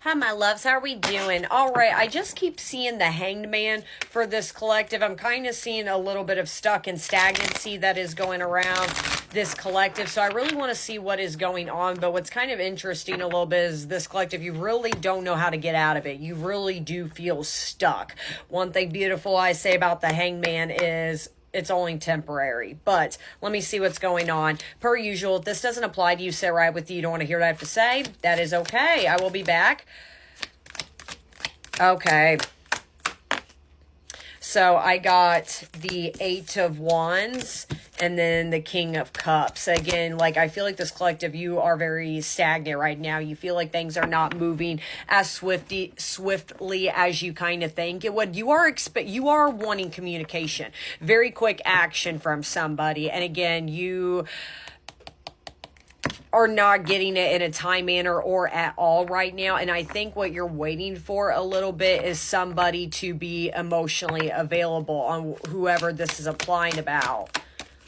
Hi, my loves. How are we doing? All right. I just keep seeing the Hanged Man for this collective. I'm kind of seeing a little bit of stuck and stagnancy that is going around this collective. So I really want to see what is going on. But what's kind of interesting a little bit is this collective, you really don't know how to get out of it. You really do feel stuck. One thing beautiful I say about the Hanged Man is it's only temporary. But let me see what's going on. Per usual, if this doesn't apply to you, sit right with you. You don't want to hear what I have to say? That is okay. I will be back. Okay. So I got the Eight of Wands and then the King of Cups. Again, like I feel like this collective, you are very stagnant right now. You feel like things are not moving as swiftly as you kind of think it would. You are wanting communication, very quick action from somebody. And again, you are not getting it in a time manner or at all right now. And I think what you're waiting for a little bit is somebody to be emotionally available on whoever this is applying about.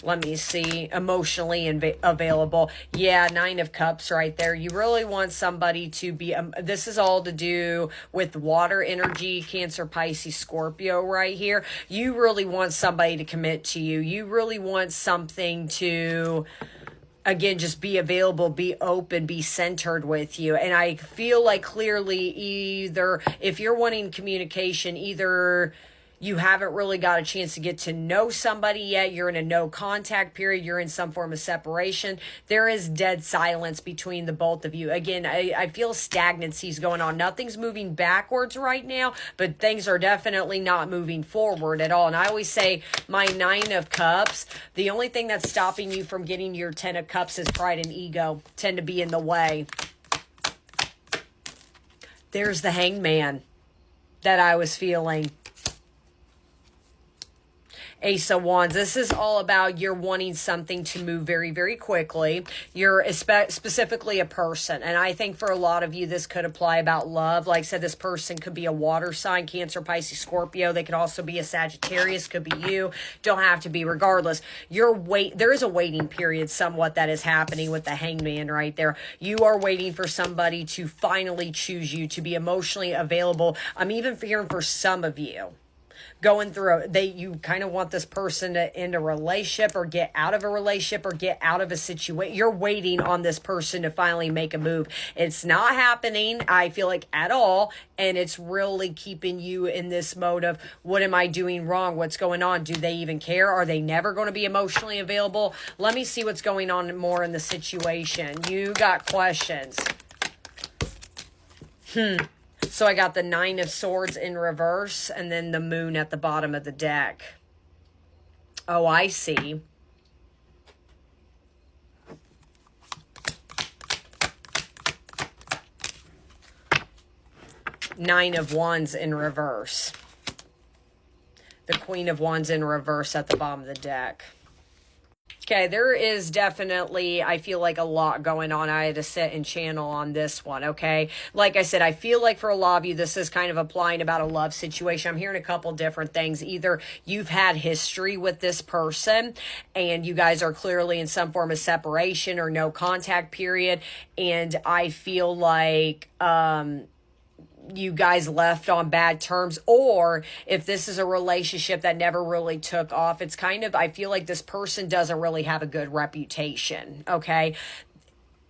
Let me see. Emotionally available. Yeah, Nine of Cups right there. You really want somebody to be, this is all to do with water energy, Cancer, Pisces, Scorpio right here. You really want somebody to commit to you. You really want something to, again, just be available, be open, be centered with you. And I feel like clearly either if you're wanting communication, either you haven't really got a chance to get to know somebody yet. You're in a no contact period. You're in some form of separation. There is dead silence between the both of you. Again, I feel stagnancy is going on. Nothing's moving backwards right now, but things are definitely not moving forward at all. And I always say my Nine of Cups, the only thing that's stopping you from getting your Ten of Cups is pride and ego tend to be in the way. There's the Hanged Man that I was feeling. Ace of Wands. This is all about you're wanting something to move very, very quickly. You're specifically a person. And I think for a lot of you, this could apply about love. Like I said, this person could be a water sign, Cancer, Pisces, Scorpio. They could also be a Sagittarius, could be you. Don't have to be, regardless. There is a waiting period somewhat that is happening with the Hanged Man right there. You are waiting for somebody to finally choose you, to be emotionally available. I'm even hearing for some of you, going through you kind of want this person to end a relationship or get out of a relationship or get out of a situation. You're waiting on this person to finally make a move. It's not happening, I feel like, at all. And it's really keeping you in this mode of, what am I doing wrong? What's going on? Do they even care? Are they never going to be emotionally available? Let me see what's going on more in the situation. You got questions. So I got the Nine of Swords in reverse and then the Moon at the bottom of the deck. Oh, I see. Nine of Wands in reverse. The Queen of Wands in reverse at the bottom of the deck. Okay, there is definitely, I feel like, a lot going on. I had to sit and channel on this one, okay? Like I said, I feel like for a lot of you, this is kind of applying about a love situation. I'm hearing a couple different things. Either you've had history with this person and you guys are clearly in some form of separation or no contact period. And I feel like you guys left on bad terms, or if this is a relationship that never really took off, it's kind of, I feel like this person doesn't really have a good reputation, okay?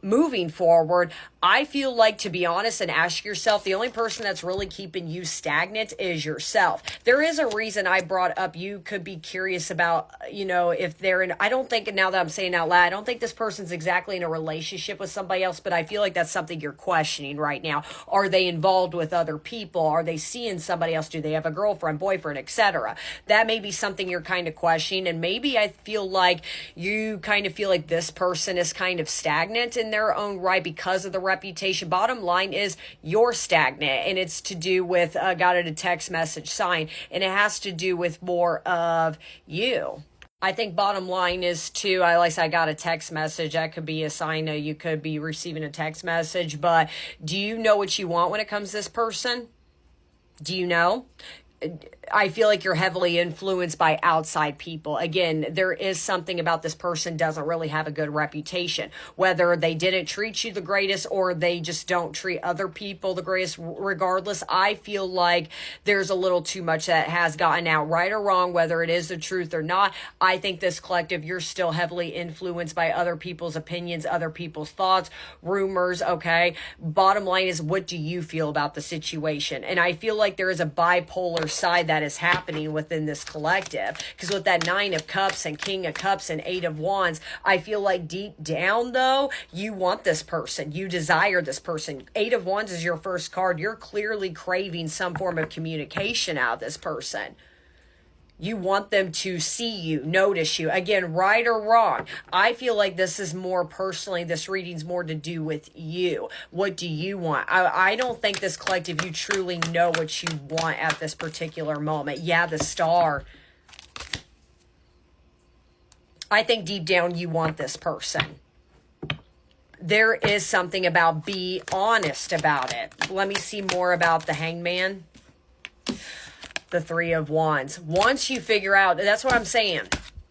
Moving forward, I feel like, to be honest and ask yourself, the only person that's really keeping you stagnant is yourself. There is a reason I brought up, you could be curious about, if they're in, I don't think, now that I'm saying out loud, I don't think this person's exactly in a relationship with somebody else, but I feel like that's something you're questioning right now. Are they involved with other people? Are they seeing somebody else? Do they have a girlfriend, boyfriend, etc.? That may be something you're kind of questioning. And maybe I feel like you kind of feel like this person is kind of stagnant in their own right because of the reputation. Bottom line is you're stagnant, and it's to do with, got it a text message sign, and it has to do with more of you. I think bottom line is too, I got a text message. That could be a sign that you could be receiving a text message, but do you know what you want when it comes to this person? Do you know? I feel like you're heavily influenced by outside people. Again, there is something about this person doesn't really have a good reputation, whether they didn't treat you the greatest or they just don't treat other people the greatest. Regardless, I feel like there's a little too much that has gotten out, right or wrong, whether it is the truth or not. I think this collective, you're still heavily influenced by other people's opinions, other people's thoughts, rumors, okay? Bottom line is, what do you feel about the situation? And I feel like there is a bipolar side that is happening within this collective, because with that 9 of Cups and King of Cups and 8 of Wands, I feel like deep down though, you want this person, you desire this person. 8 of Wands is your first card. You're clearly craving some form of communication out of this person. You want them to see you, notice you. Again, right or wrong, I feel like this is more personally, this reading's more to do with you. What do you want? I don't think this collective, you truly know what you want at this particular moment. Yeah, the Star. I think deep down you want this person. There is something about, be honest about it. Let me see more about the Hangman. The 3 of Wands. Once you figure out, that's what I'm saying.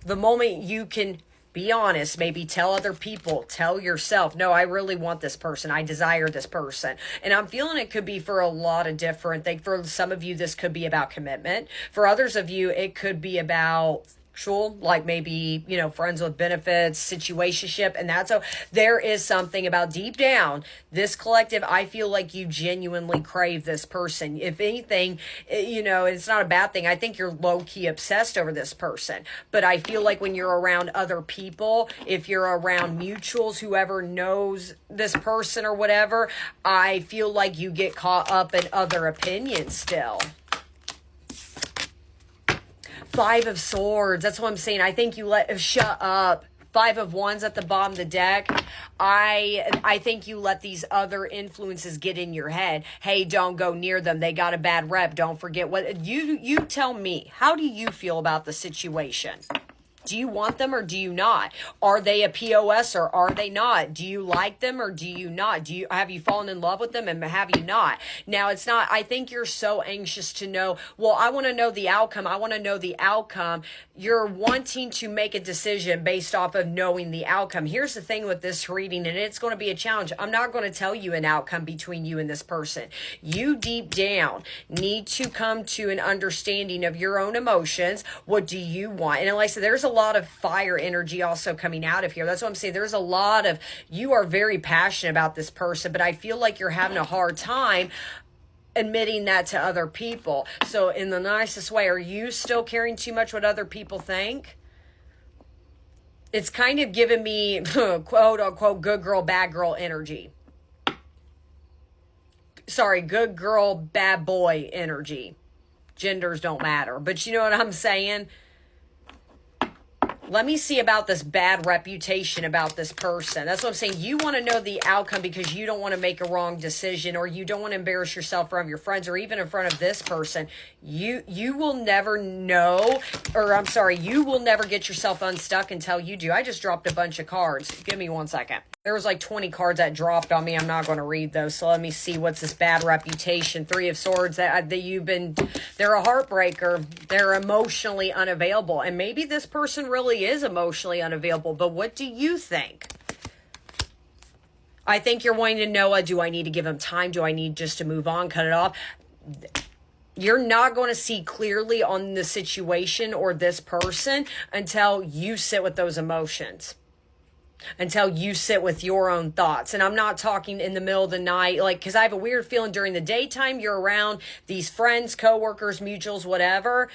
The moment you can be honest, maybe tell other people, tell yourself, no, I really want this person. I desire this person. And I'm feeling it could be for a lot of different things. For some of you, this could be about commitment. For others of you, it could be about like maybe, you know, friends with benefits, situationship, and that's so there is something about deep down this collective. I feel like you genuinely crave this person. If anything, you know, it's not a bad thing. I think you're low-key obsessed over this person, but I feel like when you're around other people, if you're around mutuals, whoever knows this person or whatever, I feel like you get caught up in other opinions still. 5 of Swords. That's what I'm saying. I think you shut up. 5 of Wands at the bottom of the deck. I think you let these other influences get in your head. Hey, don't go near them. They got a bad rep. Don't forget what you tell me. How do you feel about the situation? Do you want them or do you not? Are they a POS or are they not? Do you like them or do you not? Have you fallen in love with them and have you not? Now, it's not, I think you're so anxious to know, well, I want to know the outcome. I want to know the outcome. You're wanting to make a decision based off of knowing the outcome. Here's the thing with this reading, and it's going to be a challenge. I'm not going to tell you an outcome between you and this person. You deep down need to come to an understanding of your own emotions. What do you want? And like I said, there's a lot of fire energy also coming out of here. That's what I'm saying. There's a lot of, you are very passionate about this person, but I feel like you're having a hard time admitting that to other people. So in the nicest way, are you still caring too much what other people think? It's kind of giving me quote unquote good girl, bad girl energy. Sorry, good girl, bad boy energy. Genders don't matter, but you know what I'm saying? Let me see about this bad reputation about this person. That's what I'm saying. You want to know the outcome because you don't want to make a wrong decision, or you don't want to embarrass yourself in front of your friends or even in front of this person. You will never know, or I'm sorry, you will never get yourself unstuck until you do. I just dropped a bunch of cards. Give me 1 second. There was like 20 cards that dropped on me. I'm not going to read those. So let me see, what's this bad reputation? 3 of Swords, that you've been, they're a heartbreaker. They're emotionally unavailable. And maybe this person really is emotionally unavailable, but what do you think? I think you're wanting to know, do I need to give him time? Do I need just to move on, cut it off? You're not going to see clearly on the situation or this person until you sit with those emotions. Until you sit with your own thoughts. And I'm not talking in the middle of the night, like, because I have a weird feeling during the daytime, you're around these friends, coworkers, mutuals, whatever.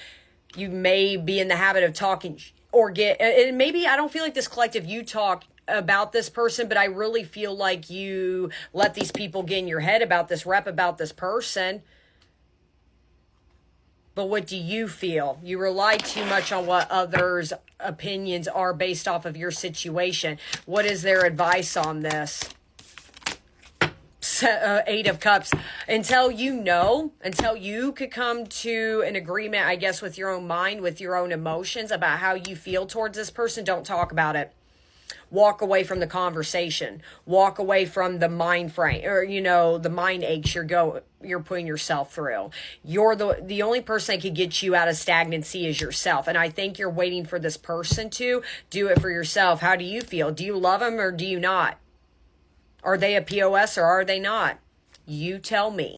You may be in the habit of talking or and maybe, I don't feel like this collective, you talk about this person, but I really feel like you let these people get in your head about this rep, about this person. But what do you feel? You rely too much on what others' opinions are based off of your situation. What is their advice on this? 8 of Cups. Until you could come to an agreement, I guess, with your own mind, with your own emotions about how you feel towards this person, don't talk about it. Walk away from the conversation. Walk away from the mind frame, or, you know, the mind aches you're putting yourself through. You're the only person that could get you out of stagnancy is yourself. And I think you're waiting for this person to do it for yourself. How do you feel? Do you love them or do you not? Are they a POS or are they not? You tell me.